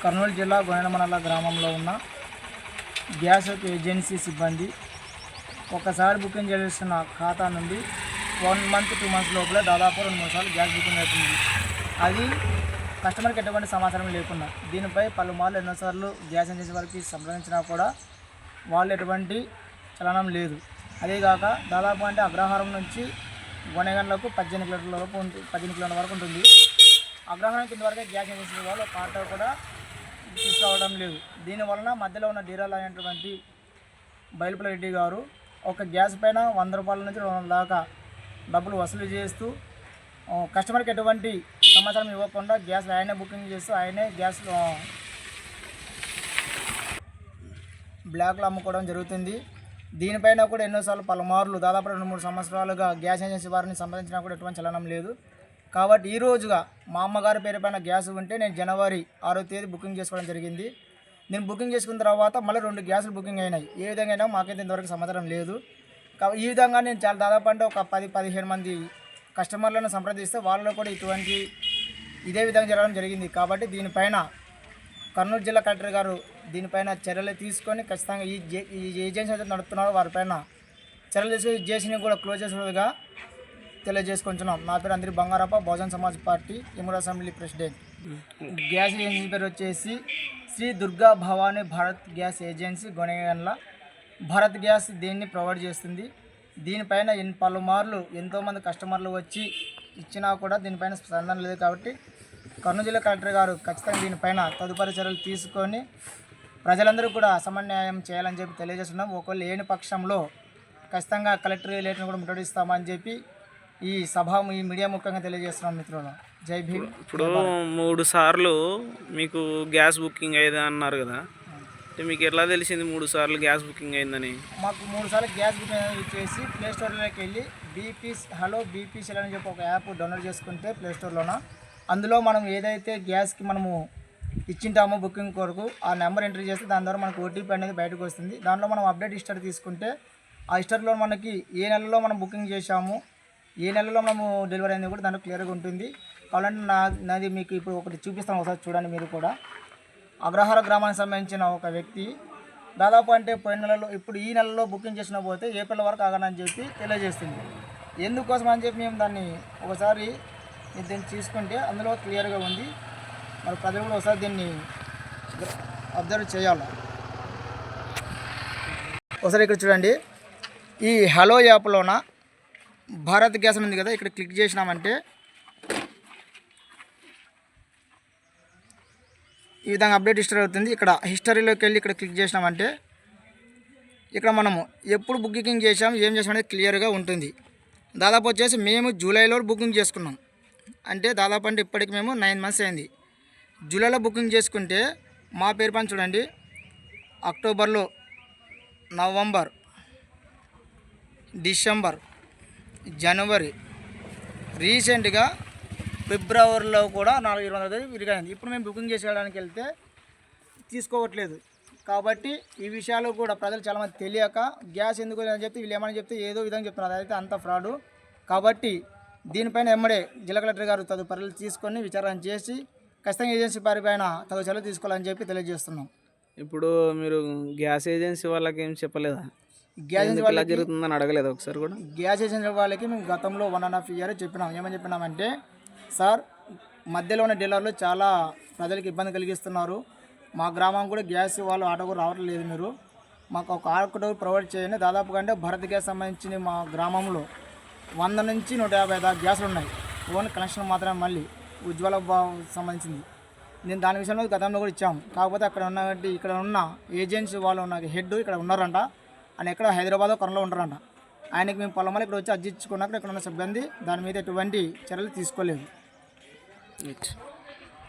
కర్నూలు జిల్లా గోనెమనల గ్రామంలో ఉన్న గ్యాస్ ఏజెన్సీ సిబ్బంది ఒకసారి బుకింగ్ చేస్తున్న ఖాతా నుండి 1 మంత్ 2 మంత్స్ లోపల దాదాపు 2-3 సార్లు గ్యాస్ బుకింగ్ అవుతుంది. అది కస్టమర్కి ఎటువంటి సమాచారం లేకుండా దీనిపై పలుమార్లు ఎన్నోసార్లు గ్యాస్ ఏజెన్సీ వారికి సంప్రదించినా కూడా వాళ్ళు ఎటువంటి చలనం లేదు. అదేగాక దాదాపు అంటే అగ్రహారం నుంచి గొనెగండ్లకు 18 కిలోమీటర్ల వరకు 18 కిలోమీటర్ల వరకు ఉంటుంది. అగ్రహారం కింద వరకే గ్యాస్ ఏజెన్సీ వాళ్ళు ఒక ఆటో కూడా తీసుకురావడం లేదు. దీనివలన మధ్యలో ఉన్న డీలర్లు అయినటువంటి బయలుపల్లి రెడ్డి గారు ఒక గ్యాస్ పైన 100 రూపాయల నుంచి 200 దాకా డబ్బులు వసూలు చేస్తూ కస్టమర్కి ఎటువంటి సమాచారం ఇవ్వకుండా గ్యాస్ ఆయనే బుకింగ్ చేస్తూ ఆయనే గ్యాస్ బ్లాక్లో అమ్ముకోవడం జరుగుతుంది. దీనిపైన కూడా ఎన్నోసార్లు పలుమార్లు దాదాపు 2-3 సంవత్సరాలుగా గ్యాస్ ఏజెన్సీ వారిని సంప్రదించినా కూడా ఎటువంటి చలనం లేదు. కాబట్టి ఈ రోజుగా మా అమ్మగారి పేరు పైన గ్యాస్ ఉంటే నేను జనవరి 6వ తేదీ బుకింగ్ చేసుకోవడం జరిగింది. నేను బుకింగ్ చేసుకున్న తర్వాత మళ్ళీ 2 గ్యాసులు బుకింగ్ అయినాయి. ఏ విధంగా అయినా మాకైతే ఇంతవరకు సమాచారం లేదు. ఈ విధంగా నేను చాలా దాదాపు అంటే ఒక 10-15 మంది కస్టమర్లను సంప్రదిస్తే వాళ్ళలో కూడా ఇదే విధంగా జరగడం జరిగింది. కాబట్టి దీనిపైన కర్నూలు జిల్లా కలెక్టర్ గారు దీనిపైన చర్యలు తీసుకొని ఖచ్చితంగా ఈ ఏజెన్సీ అయితే నడుపుతున్నారో వారిపైన చర్యలు తీసుకొని జేసీని కూడా క్లోజ్ చేసేదిగా తెలియజేసుకుంటున్నాం. నా పేరు అందరి బంగారప్ప, బహుజన్ సమాజ్ పార్టీ ఎముడు అసెంబ్లీ ప్రెసిడెంట్. గ్యాస్ ఏజెన్సీ పేరు వచ్చేసి Shri Durga Bhavani Bharat gas agency Gonegandla. Bharat gas దీన్ని ప్రొవైడ్ చేస్తుంది. దీనిపైన పలుమార్లు ఎంతోమంది కస్టమర్లు వచ్చి ఇచ్చినా కూడా దీనిపైన స్పందన లేదు. కాబట్టి కర్నూలు జిల్లా కలెక్టర్ గారు ఖచ్చితంగా దీనిపైన తదుపరి చర్యలు తీసుకొని ప్రజలందరూ కూడా సమన్వయం చేయాలని చెప్పి తెలియజేస్తున్నాం. ఒకవేళ లేని పక్షంలో ఖచ్చితంగా కలెక్టర్ లేటర్ని కూడా ముట్టడిస్తామని చెప్పి ఈ మీడియా ముఖ్యంగా తెలియజేస్తున్నాం. మిత్రులు, జై భీమ్. ఇప్పుడు 3 సార్లు మీకు గ్యాస్ బుకింగ్ అయ్యేది అన్నారు కదా, అంటే మీకు ఎట్లా తెలిసింది 3 సార్లు గ్యాస్ బుకింగ్ అయిందని? మాకు 3 సార్లు గ్యాస్ బుకింగ్ చేసి ప్లే స్టోర్లోకి వెళ్ళి బీపీసీఎల్ అని చెప్పి ఒక యాప్ డౌన్లోడ్ చేసుకుంటే ప్లే స్టోర్లోన అందులో మనం ఏదైతే గ్యాస్కి మనము ఇచ్చింటామో బుకింగ్ కొరకు ఆ నెంబర్ ఎంట్రీ చేస్తే దాని ద్వారా మనకు ఓటీపీ అనేది బయటకు వస్తుంది. దాంట్లో మనం అప్డేట్ హిస్టరీ తీసుకుంటే ఆ హిస్టరీలో మనకి ఏ నెలలో మనం బుకింగ్ చేశాము, ఏ నెలలో మనము డెలివరీ అనేది కూడా దాంట్లో క్లియర్గా ఉంటుంది. కావాలంటే నాది మీకు ఇప్పుడు ఒకటి చూపిస్తాను, ఒకసారి చూడండి మీరు కూడా. అగ్రహార గ్రామానికి సంబంధించిన ఒక వ్యక్తి దాదాపు అంటే పోయిన నెలలో ఇప్పుడు ఈ నెలలో బుకింగ్ చేసిన పోతే ఏప్రిల్ వరకు ఆగనని చెప్పి తెలియజేస్తుంది. ఎందుకోసం అని చెప్పి మేము దీన్ని తీసుకుంటే అందులో క్లియర్గా ఉంది. మరి ప్రజలు కూడా ఒకసారి దీన్ని అబ్జర్వ్ చేయాలి. ఒకసారి ఇక్కడ చూడండి, ఈ హలో యాప్లోన భారత్ గ్యాస్ ఉంది కదా, ఇక్కడ క్లిక్ చేసినామంటే ఈ విధంగా అప్డేట్ హిస్టరీ అవుతుంది. ఇక్కడ హిస్టరీలోకి వెళ్ళి ఇక్కడ క్లిక్ చేసినామంటే ఇక్కడ మనము ఎప్పుడు బుకింగ్ చేసాము ఏం చేసాం అనేది క్లియర్గా ఉంటుంది. దాదాపు వచ్చేసి మేము జూలైలో బుకింగ్ చేసుకున్నాం. అంటే దాదాపు అంటే ఇప్పటికి మేము 9 మంత్స్ అయింది. జూలైలో బుకింగ్ చేసుకుంటే మా పేరు పైన చూడండి, అక్టోబర్లో, నవంబర్, డిసెంబర్, జనవరి, రీసెంట్గా ఫిబ్రవరిలో కూడా 400 విరిగాయింది. ఇప్పుడు మేము బుకింగ్ చేసేయడానికి వెళ్తే తీసుకోవట్లేదు. కాబట్టి ఈ విషయాలు కూడా ప్రజలు చాలామంది తెలియక గ్యాస్ ఎందుకు అని చెప్తే వీళ్ళు ఏమని చెప్తే ఏదో విధంగా చెప్తున్నారు, అదైతే అంత ఫ్రాడు. కాబట్టి దీనిపైన ఎమ్మడే జిల్లా కలెక్టర్ గారు తదుపరులు తీసుకొని విచారణ చేసి ఖచ్చితంగా ఏజెన్సీ పైన తగు చర్యలు తీసుకోవాలని చెప్పి తెలియజేస్తున్నాం. ఇప్పుడు మీరు గ్యాస్ ఏజెన్సీ వాళ్ళకి ఏం చెప్పలేదా? గ్యాస్ ఏజెన్సీ వాళ్ళకి జరుగుతుందని అడగలేదు ఒకసారి కూడా? గ్యాస్ ఏజెన్సీ వాళ్ళకి మేము గతంలో 1.5 year చెప్పినాం. ఏమని చెప్పినామంటే, సార్ మధ్యలో ఉన్న డీలర్లు చాలా ప్రజలకు ఇబ్బంది కలిగిస్తున్నారు. మా గ్రామం కూడా గ్యాస్ వాళ్ళు ఆటో కూడా రావట్లేదు. మీరు మాకు ఒక ఆటో ప్రొవైడ్ చేయండి. దాదాపుగా అంటే భారత్ గ్యాస్ సంబంధించిన మా గ్రామంలో 100 నుంచి 150 దాకా గ్యాసులు ఉన్నాయి. ఓన్లీ కనెక్షన్ మాత్రమే, మళ్ళీ ఉజ్వల సంబంధించింది. నేను దాని విషయంలో గతంలో కూడా ఇచ్చాము. కాకపోతే ఇక్కడ ఉన్న ఏజెన్సీ వాళ్ళు నాకు హెడ్ ఇక్కడ ఉన్నారంట. ఆయన ఎక్కడ హైదరాబాద్ కర్నూలులో ఉంటారంట. ఆయనకి మేము పొలమల్లి ఇక్కడ వచ్చి అర్జించుకున్నాక ఇక్కడ ఉన్న సిబ్బంది దాని మీద ఎటువంటి చర్యలు తీసుకోలేదు.